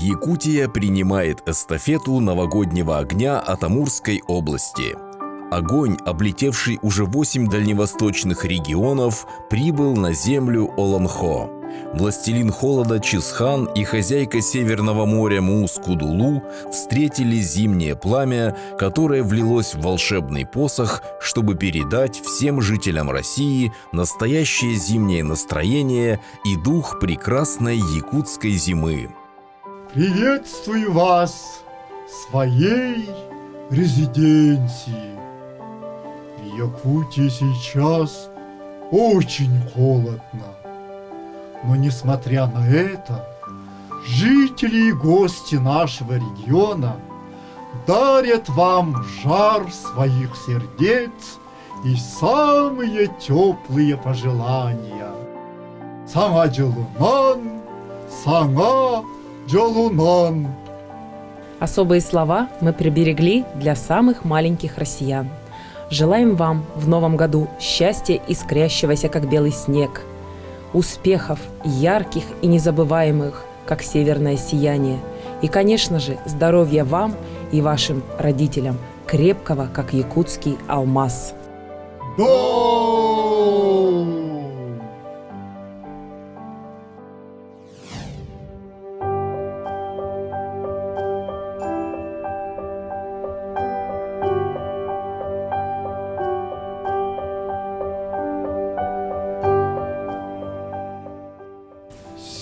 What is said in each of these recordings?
Якутия принимает эстафету новогоднего огня от Амурской области. Огонь, облетевший уже 8 дальневосточных регионов, прибыл на землю Олонхо. Властелин холода Чисхан и хозяйка Северного моря Муус-Кудулу встретили зимнее пламя, которое влилось в волшебный посох, чтобы передать всем жителям России настоящее зимнее настроение и дух прекрасной якутской зимы. Приветствую вас в своей резиденции. В Якутии сейчас очень холодно. Но несмотря на это, жители и гости нашего региона дарят вам жар своих сердец и самые теплые пожелания. Сanga Джолунан, Сanga Джолунан. Особые слова мы приберегли для самых маленьких россиян. Желаем вам в новом году счастья, искрящегося, как белый снег, успехов, ярких и незабываемых, как северное сияние, и, конечно же, здоровья вам и вашим родителям, крепкого, как якутский алмаз.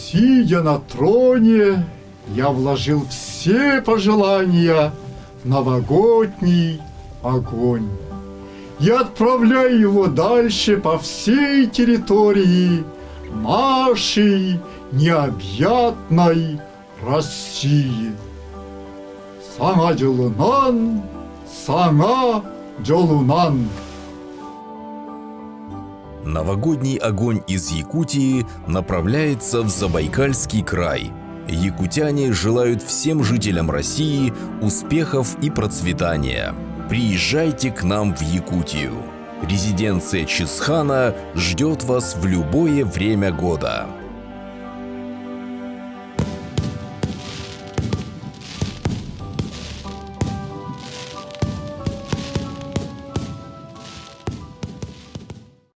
Сидя на троне, я вложил все пожелания в новогодний огонь. Я отправляю его дальше по всей территории нашей необъятной России. Сanga Джолунан, Сanga Джолунан. Новогодний огонь из Якутии направляется в Забайкальский край. Якутяне желают всем жителям России успехов и процветания. Приезжайте к нам в Якутию. Резиденция Чисхана ждет вас в любое время года.